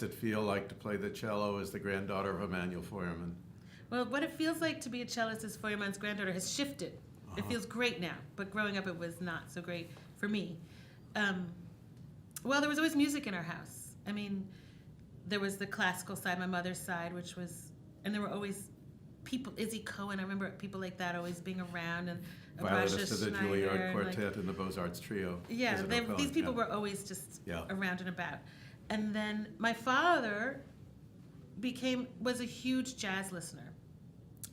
What's it feel like to play the cello as the granddaughter of Emanuel Feuermann? Well, what it feels like to be a cellist as Feuermann's granddaughter has shifted. It feels great now, but growing up it was not so great for me. Well, there was always music in our house. I mean, there was the classical side, my mother's side, and there were always people, Izzy Cohen, I remember people like that always being around, and Violinist of the Schneider, Juilliard Quartet and the Beaux-Arts Trio. Yeah, these people were always just around and about. And then my father was a huge jazz listener.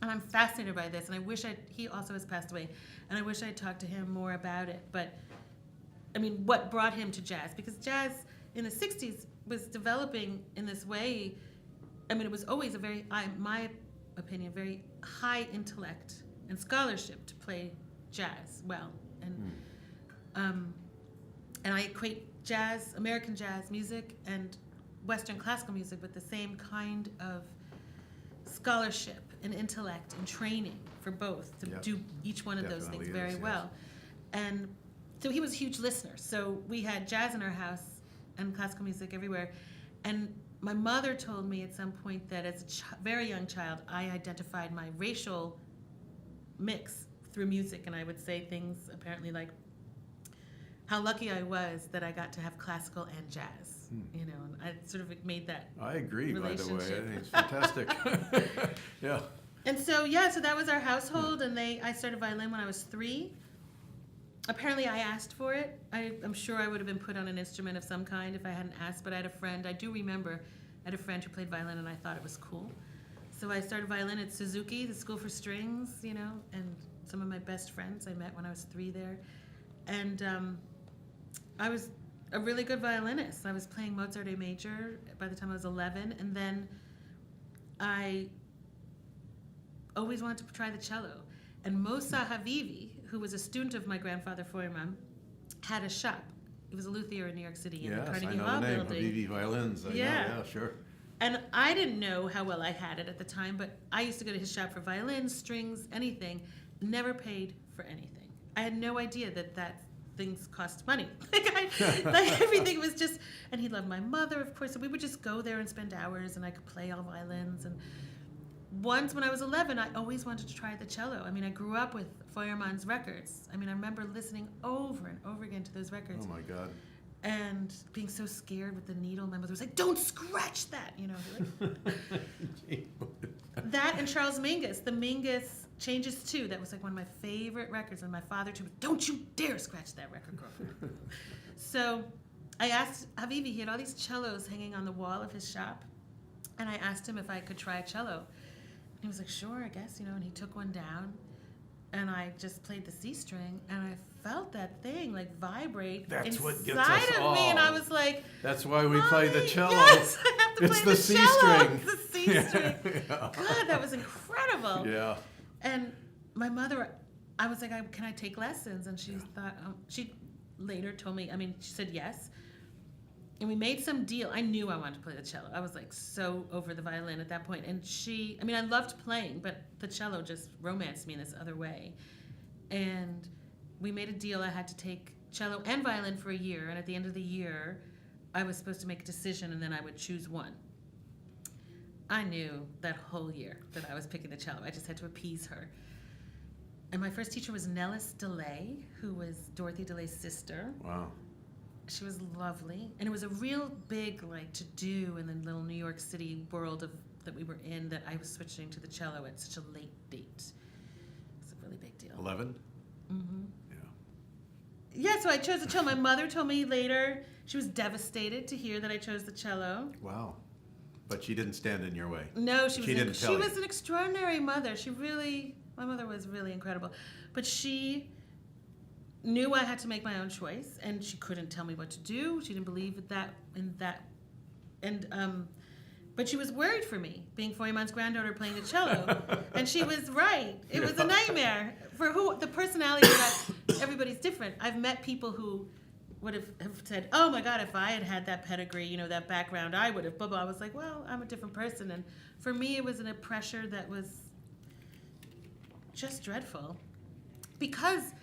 And I'm fascinated by this, and I wish he also has passed away, and I wish I'd talked to him more about it. But, I mean, what brought him to jazz? Because jazz in the 60s was developing in this way. I mean, it was always in my opinion, very high intellect and scholarship to play jazz well. And I equate jazz, American jazz music, and Western classical music with the same kind of scholarship and intellect and training for both to do each one of those things very well. And so he was a huge listener. So we had jazz in our house and classical music everywhere. And my mother told me at some point that as a very young child, I identified my racial mix through music. And I would say things apparently like how lucky I was that I got to have classical and jazz. You know, and I sort of made that. I agree, by the way. I think it's fantastic. Yeah. And so that was our household, and I started violin when I was 3. Apparently I asked for it. I'm sure I would have been put on an instrument of some kind if I hadn't asked, but I had a friend, I do remember, I had a friend who played violin, and I thought it was cool. So I started violin at Suzuki, the School for Strings, you know, and some of my best friends I met when I was 3 there. And I was a really good violinist. I was playing Mozart A major by the time I was 11, and then I always wanted to try the cello. And Mosa Havivi, who was a student of my grandfather Feuermann, had a shop. He was a luthier in New York City in the Carnegie Hall building. Yes, I know the name, Havivi Violins. I know, yeah, sure. And I didn't know how well I had it at the time, but I used to go to his shop for violins, strings, anything. Never paid for anything. I had no idea that things cost money. Like everything was just, and he loved my mother, of course, so we would just go there and spend hours, and I could play all violins. And once when I was 11, I always wanted to try the cello. I mean, I grew up with Feuermann's records. I mean, I remember listening over and over again to those records. Oh my God. And being so scared with the needle. My mother was like, don't scratch that, you know. Like, that and Charles Mingus, the Mingus Changes 2, that was like one of my favorite records, and my father too, don't you dare scratch that record, girlfriend. So I asked Havivi, he had all these cellos hanging on the wall of his shop, and I asked him if I could try a cello. He was like, sure, I guess, you know, and he took one down, and I just played the C string, and I felt that thing like vibrate inside of me, and I was like, that's why we play the cello. Yes, I have to it's play the C string. It's the C string. Yeah. God, that was incredible. Yeah. And my mother, I was like, can I take lessons? And she thought, she later told me, I mean, she said yes. And we made some deal. I knew I wanted to play the cello. I was like so over the violin at that point. And I mean, I loved playing, but the cello just romanced me in this other way. And we made a deal. I had to take cello and violin for a year. And at the end of the year, I was supposed to make a decision, and then I would choose one. I knew that whole year that I was picking the cello. I just had to appease her. And my first teacher was Nellis DeLay, who was Dorothy DeLay's sister. Wow. She was lovely. And it was a real big to-do in the little New York City world that we were in, that I was switching to the cello at such a late date. It's a really big deal. 11? Mm-hmm. Yeah. Yeah, so I chose the cello. My mother told me later she was devastated to hear that I chose the cello. Wow. But she didn't stand in your way. No, she was an extraordinary mother. My mother was really incredible. But she knew I had to make my own choice, and she couldn't tell me what to do. She didn't believe in that. But she was worried for me, being Feuermann's granddaughter playing the cello. And she was right. It was a nightmare. For the personality everybody's different. I've met people who would have said, oh my God, if I had had that pedigree, you know, that background, I would have, blah, blah. I was like, well, I'm a different person. And for me, it was a pressure that was just dreadful. Because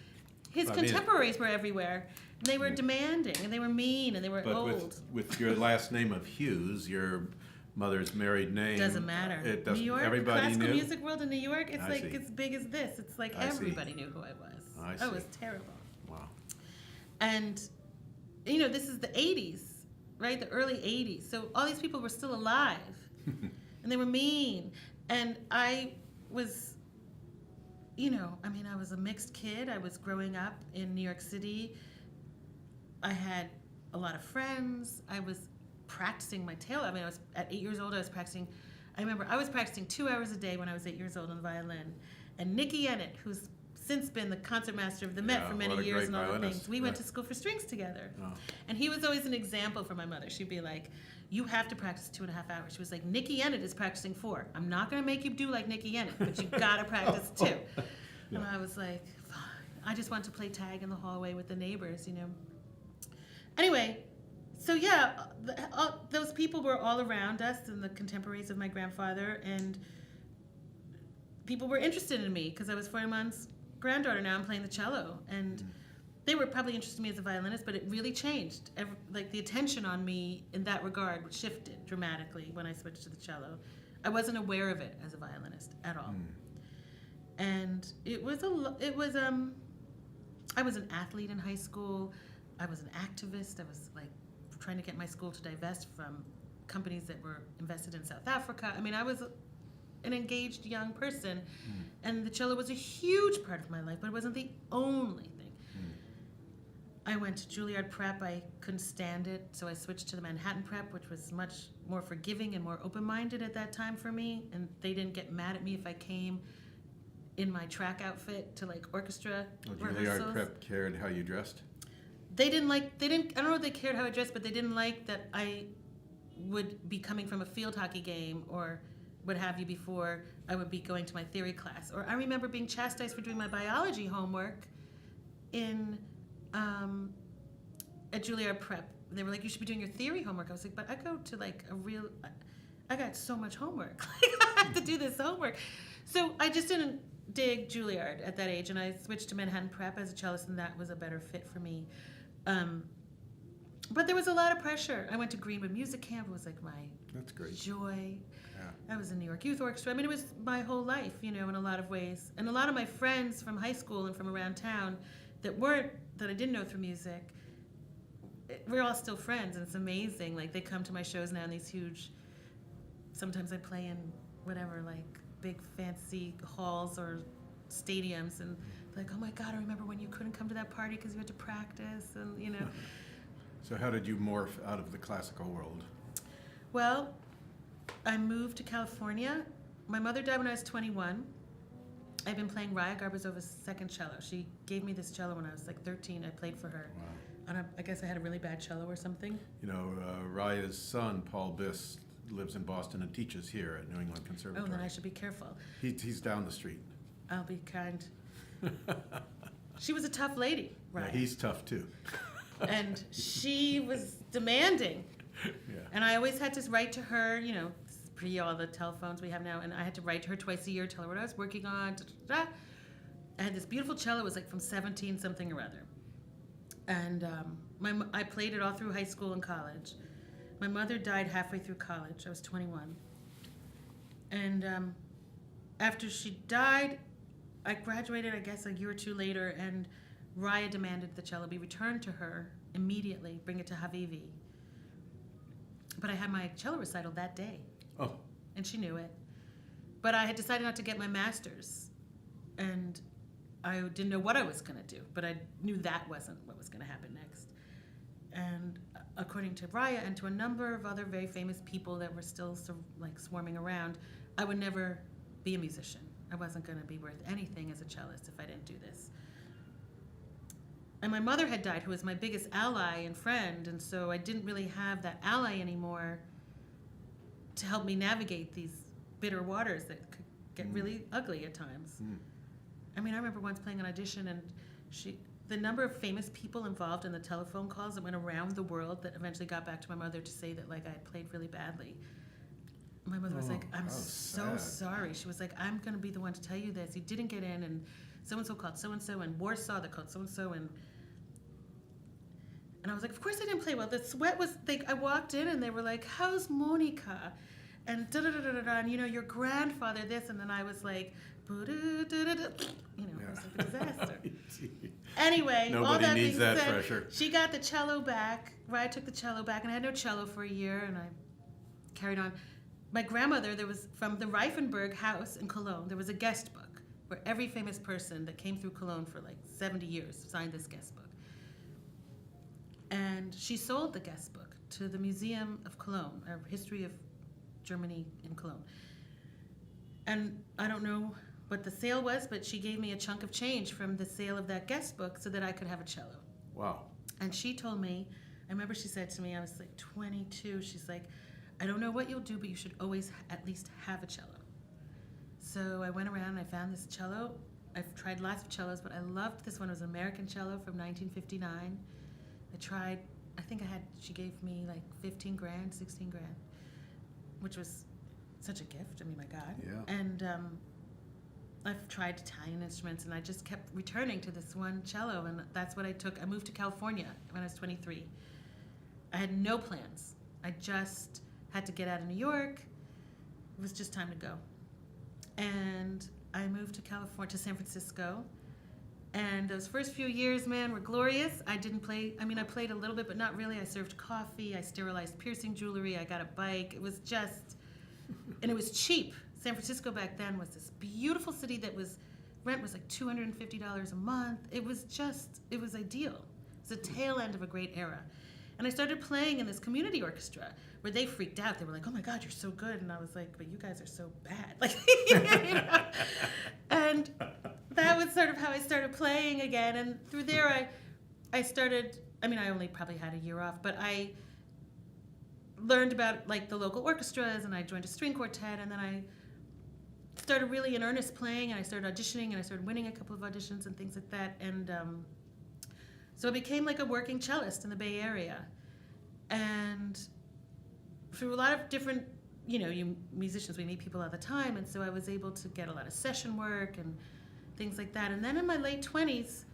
his contemporaries were everywhere. They were demanding, and they were mean, and they were But old. with your last name of Hughes, your mother's married name. Doesn't matter. It doesn't. New York, Everybody classical knew. music world in New York, it's I like see. as big as this. It's like I see. everybody knew who I was. I Oh, it was see. terrible. Wow. And, this is the 80s, right? The early 80s. So all these people were still alive. And they were mean. And I was, I was a mixed kid. I was growing up in New York City. I had a lot of friends. I was practicing my tail. I was at 8 years old. I remember I was practicing 2 hours a day when I was 8 years old on the violin. And Nikki Ennett, who's since been the concertmaster of the Met for many years and all the things. We went to school for strings together. Oh. And he was always an example for my mother. She'd be like, you have to practice 2.5 hours. She was like, Nikki Ennett is practicing 4. I'm not going to make you do like Nikki Ennett, but you got to practice 2. Yeah. And I was like, fine. I just want to play tag in the hallway with the neighbors, Anyway, so those people were all around us and the contemporaries of my grandfather, and people were interested in me because I was Feuermann's granddaughter. Now I'm playing the cello, and they were probably interested in me as a violinist, but it really changed. The attention on me in that regard shifted dramatically when I switched to the cello. I wasn't aware of it as a violinist at all. And I was an athlete in high school. I was an activist. I was trying to get my school to divest from companies that were invested in South Africa. I was an engaged young person, and the cello was a huge part of my life, but it wasn't the only thing. I went to Juilliard Prep. I couldn't stand it, so I switched to the Manhattan Prep, which was much more forgiving and more open-minded at that time for me, and they didn't get mad at me if I came in my track outfit to orchestra rehearsals. Juilliard Prep cared how you dressed? I don't know if they cared how I dressed, but they didn't like that I would be coming from a field hockey game or what have you before I would be going to my theory class. Or I remember being chastised for doing my biology homework at Juilliard Prep. They were like, you should be doing your theory homework. I was like, but I go to I got so much homework. I have to do this homework. So I just didn't dig Juilliard at that age, and I switched to Manhattan Prep as a cellist, and that was a better fit for me. But there was a lot of pressure. I went to Greenwood Music Camp. It was That's great. Joy. Yeah. I was in New York Youth Orchestra. It was my whole life, in a lot of ways. And a lot of my friends from high school and from around town that I didn't know through music, we're all still friends, and it's amazing. They come to my shows now in these huge, sometimes I play in whatever, big fancy halls or stadiums, and oh my God, I remember when you couldn't come to that party because you had to practice, and So how did you morph out of the classical world? Well, I moved to California. My mother died when I was 21. I've been playing Raya Garbazova's second cello. She gave me this cello when I was 13. I played for her. Wow. And I guess I had a really bad cello or something. Raya's son, Paul Biss, lives in Boston and teaches here at New England Conservatory. Oh, then I should be careful. He's down the street. I'll be kind. She was a tough lady, Raya. Yeah, he's tough too. And she was demanding. Yeah. And I always had to write to her, pre all the telephones we have now, and I had to write to her twice a year, tell her what I was working on. I had this beautiful cello. It was from 17 something or other. And I played it all through high school and college. My mother died halfway through college. I was 21. And after she died, I graduated, I guess, a year or two later, and Raya demanded the cello be returned to her immediately, bring it to Havivi. But I had my cello recital that day. Oh. And she knew it. But I had decided not to get my master's. And I didn't know what I was going to do, but I knew that wasn't what was going to happen next. And according to Raya and to a number of other very famous people that were still swarming around, I would never be a musician. I wasn't going to be worth anything as a cellist if I didn't do this. And my mother had died, who was my biggest ally and friend, and so I didn't really have that ally anymore to help me navigate these bitter waters that could get really ugly at times. I remember once playing an audition, and the number of famous people involved in the telephone calls that went around the world that eventually got back to my mother to say that I had played really badly. My mother was like, I'm so sorry. She was like, I'm going to be the one to tell you this. You didn't get in, and so-and-so called so-and-so, and Warsaw that called so-and-so, and And I was like, of course I didn't play well. The sweat was, I walked in and they were like, how's Monica? And da-da-da-da-da-da, and your grandfather this, and then I was like, boo-doo-doo-doo-doo. It was like a disaster. Anyway, all Nobody that needs being that said, pressure. she got the cello back. Ryan took the cello back, and I had no cello for a year, and I carried on. My grandmother, there was, from the Reifenberg house in Cologne, there was a guest book where every famous person that came through Cologne for like 70 years signed this guest book. And she sold the guest book to the Museum of Cologne, or History of Germany in Cologne. And I don't know what the sale was, but she gave me a chunk of change from the sale of that guest book so that I could have a cello. Wow. And she told me, I remember she said to me, I was like 22, she's like, I don't know what you'll do, but you should always at least have a cello. So I went around and I found this cello. I've tried lots of cellos, but I loved this one. It was an American cello from 1959. She gave me like 15 grand, 16 grand, which was such a gift. I mean, my God. Yeah. And I've tried Italian instruments, and I just kept returning to this one cello, and that's what I took. I moved to California when I was 23. I had no plans. I just had to get out of New York. It was just time to go. And I moved to California, to San Francisco. And those first few years, man, were glorious. I didn't play, I played a little bit, but not really. I served coffee, I sterilized piercing jewelry, I got a bike. It was just, and it was cheap. San Francisco back then was this beautiful city that rent was like $250 a month. It was ideal. It was the tail end of a great era. And I started playing in this community orchestra where they freaked out. They were like, oh my God, you're so good. And I was like, but you guys are so bad. Like, And that was sort of how I started playing again. And through there, I started, I only probably had a year off, but I learned about like the local orchestras, and I joined a string quartet, and then I started really in earnest playing, and I started auditioning, and I started winning a couple of auditions and things like that. And so I became like a working cellist in the Bay Area. And through a lot of different, you musicians, we meet people all the time, and so I was able to get a lot of session work and things like that. And then in my late 20s,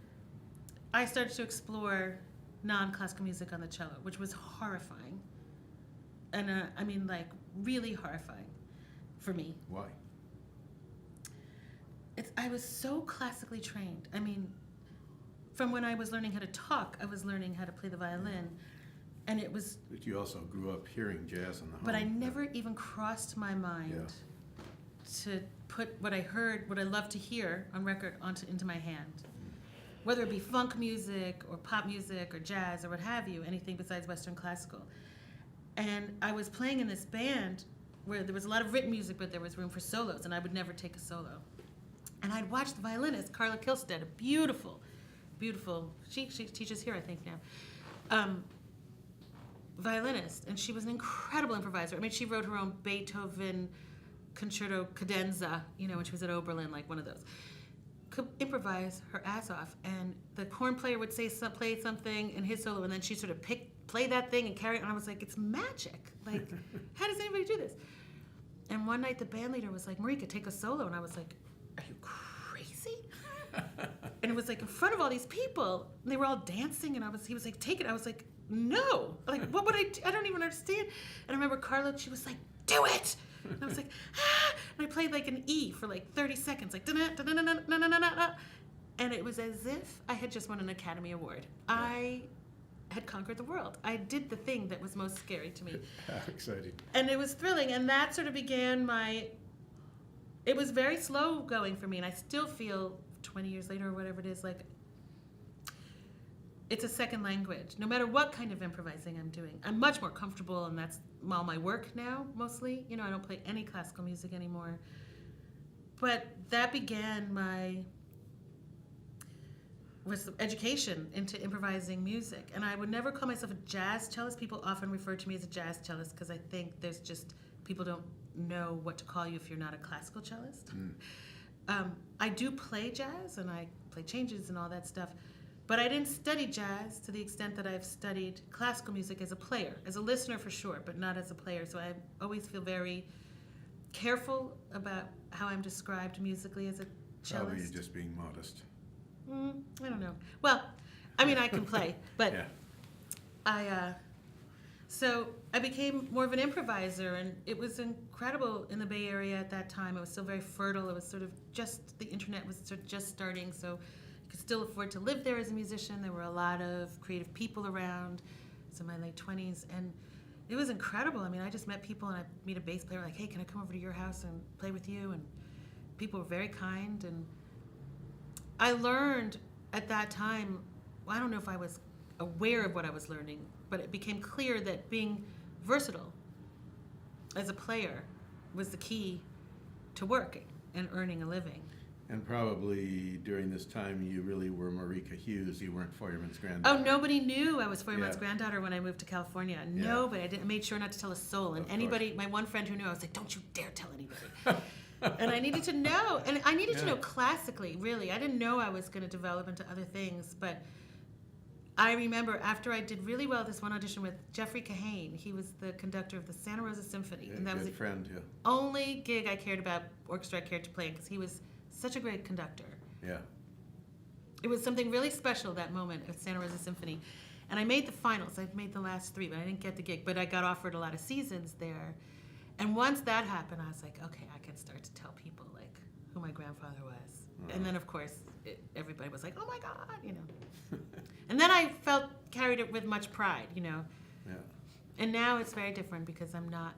I started to explore non-classical music on the cello, which was horrifying. And like really horrifying for me. Why? I was so classically trained. From when I was learning how to talk, I was learning how to play the violin. And it was... But you also grew up hearing jazz in the home. But I never even crossed my mind to put what I heard, what I loved to hear on record into my hand. Whether it be funk music or pop music or jazz or what have you, anything besides Western classical. And I was playing in this band where there was a lot of written music, but there was room for solos, and I would never take a solo. And I'd watch the violinist, Carla Kilstead, a beautiful, she teaches here, I think, now, violinist, and she was an incredible improviser. She wrote her own Beethoven concerto cadenza, when she was at Oberlin, like one of those. Could improvise her ass off, and the horn player would play something in his solo, and then she'd sort of play that thing and carry it, and I was like, it's magic. Like, how does anybody do this? And one night the band leader was like, Marika, take a solo, and I was like, are you crazy? And it was like in front of all these people, and they were all dancing, and he was like, take it. I was like, no. Like, what would I do? I don't even understand. And I remember Carla, she was like, do it. And I was like, ah. And I played like an E for like 30 seconds, like, da-na-na-na-na-na-na-na-na. And it was as if I had just won an Academy Award. I had conquered the world. I did the thing that was most scary to me. How exciting. And it was thrilling, and that sort of began it was very slow going for me, and I still feel 20 years later or whatever it is, like it's a second language. No matter what kind of improvising I'm doing, I'm much more comfortable, and that's all my work now, mostly. I don't play any classical music anymore. But that began was education into improvising music. And I would never call myself a jazz cellist. People often refer to me as a jazz cellist because I think people don't know what to call you if you're not a classical cellist. I do play jazz, and I play changes and all that stuff. But I didn't study jazz to the extent that I've studied classical music as a player, as a listener for sure, but not as a player. So I always feel very careful about how I'm described musically as a cellist. Probably you're just being modest. I don't know. Well, I can play, but Yeah. So I became more of an improviser, and it was incredible in the Bay Area at that time. It was still very fertile. It was sort of just, the internet was sort of just starting, so you could still afford to live there as a musician. There were a lot of creative people around. It was in my late 20s, and it was incredible. I mean, I just met people, and I'd meet a bass player, like, hey, can I come over to your house and play with you? And people were very kind, and I learned at that time, well, I don't know if I was aware of what I was learning, but it became clear that being versatile as a player was the key to working and earning a living. And probably during this time, you really were Marika Hughes. You weren't Feuermann's granddaughter. Oh, nobody knew I was Feuermann's granddaughter when I moved to California. Nobody. I made sure not to tell a soul. And anybody, my one friend who knew, I was like, don't you dare tell anybody. And I needed to know. And I needed to know classically, really. I didn't know I was going to develop into other things. But I remember after I did really well this one audition with Jeffrey Kahane. He was the conductor of the Santa Rosa Symphony. And that was the only gig I cared about, orchestra I cared to play, because he was such a great conductor. Yeah. It was something really special, that moment at Santa Rosa Symphony. And I made the finals. I made the last 3, but I didn't get the gig. But I got offered a lot of seasons there. And once that happened, I was like, okay, I can start to tell people, like, who my grandfather was. And then, of course, everybody was like, oh, my God, you know. And then I carried it with much pride, you know. Yeah. And now it's very different because I'm not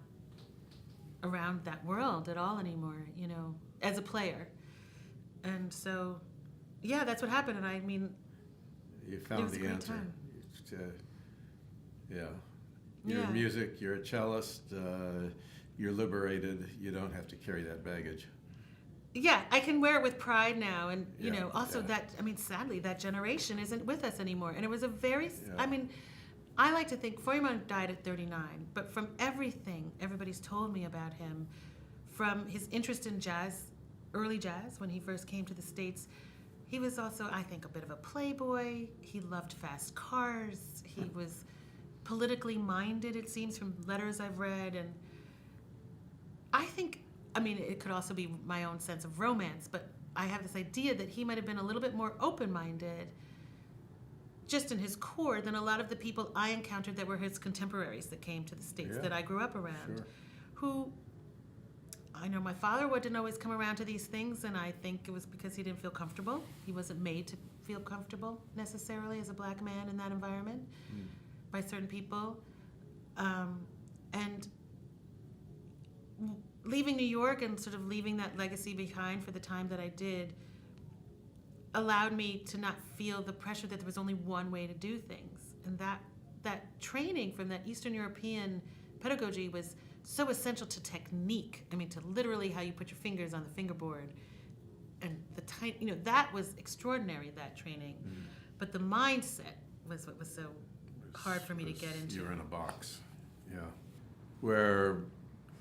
around that world at all anymore, you know, as a player. And so, yeah, that's what happened. And I mean, you found the answer. You're in music, you're a cellist, you're liberated, you don't have to carry that baggage. Yeah, I can wear it with pride now. And, you know, also that, I mean, sadly, that generation isn't with us anymore. And it was a very, I mean, I like to think Feuermann died at 39, but from everything everybody's told me about him, from his interest in jazz, early jazz, when he first came to the States, he was also, I think, a bit of a playboy. He loved fast cars. He was politically minded, it seems, from letters I've read. And I think, I mean, it could also be my own sense of romance, but I have this idea that he might have been a little bit more open-minded, just in his core, than a lot of the people I encountered that were his contemporaries that came to the States that I grew up around, who, I know my father didn't always come around to these things, and I think it was because he didn't feel comfortable. He wasn't made to feel comfortable necessarily as a black man in that environment by certain people. And leaving New York and sort of leaving that legacy behind for the time that I did allowed me to not feel the pressure that there was only one way to do things. And that training from that Eastern European pedagogy was so essential to technique. I mean, to literally how you put your fingers on the fingerboard, and the time, you know, that was extraordinary, that training. But the mindset was what was so hard for me to get into. You're in a box, where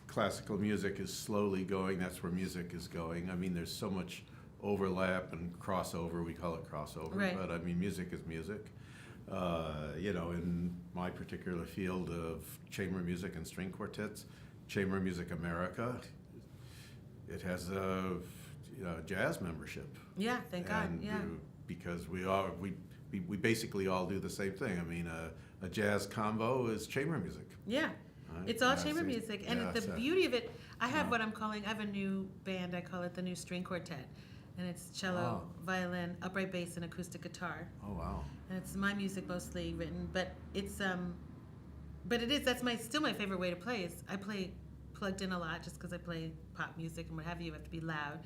classical music is slowly going. That's where music is going. I mean, there's so much overlap and crossover. We call it crossover, but I mean, music is music. You know, in my particular field of chamber music and string quartets, Chamber Music America, it has a jazz membership. Yeah, thank God. Because we basically all do the same thing. I mean, a jazz combo is chamber music. Yeah, right? It's all chamber music, and the beauty of it, I have what I'm calling, I have a new band. I call it the New String Quartet. And it's cello, violin, upright bass, and acoustic guitar. Oh, wow. And it's my music mostly written, but it's that's still my favorite way to play. Is I play plugged in a lot just because I play pop music and what have you. You have to be loud.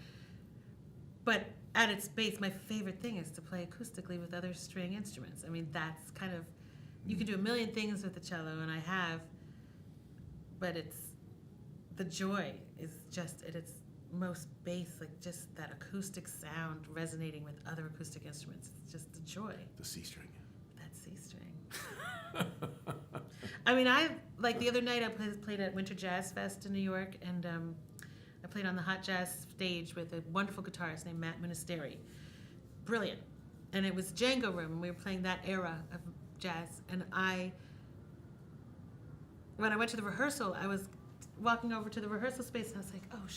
But at its base, my favorite thing is to play acoustically with other string instruments. I mean, that's kind of, you can do a million things with the cello, and I have, but the joy is just at its most base, like just that acoustic sound resonating with other acoustic instruments. It's just the joy. The C string. That C string. I mean, like the other night I played at Winter Jazz Fest in New York, and I played on the Hot Jazz stage with a wonderful guitarist named Matt Munisteri. Brilliant. And it was Django Room, and we were playing that era of jazz. And when I went to the rehearsal, I was walking over to the rehearsal space, and I was like, oh,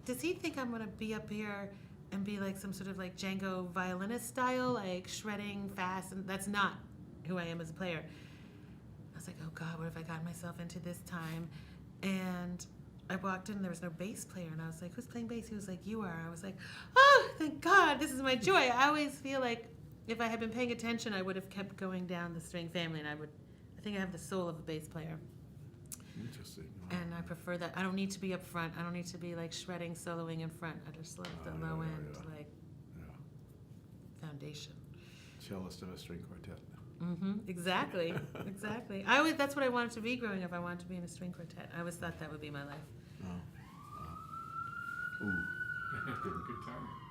does he think I'm going to be up here and be like some sort of like Django violinist style, like shredding fast? And that's not who I am as a player. I was like, oh God, what have I gotten myself into this time? And I walked in and there was no bass player, and I was like, who's playing bass? He was like, you are. I was like, oh, thank God, this is my joy. I always feel like if I had been paying attention, I would have kept going down the string family, and I think I have the soul of a bass player. Interesting. And I prefer that. I don't need to be up front. I don't need to be like shredding, soloing in front. I just love the low end, like foundation. Cellist of a string quartet. Exactly. Exactly. That's what I wanted to be growing up. I wanted to be in a string quartet. I always thought that would be my life. Oh. Ooh. Good timing.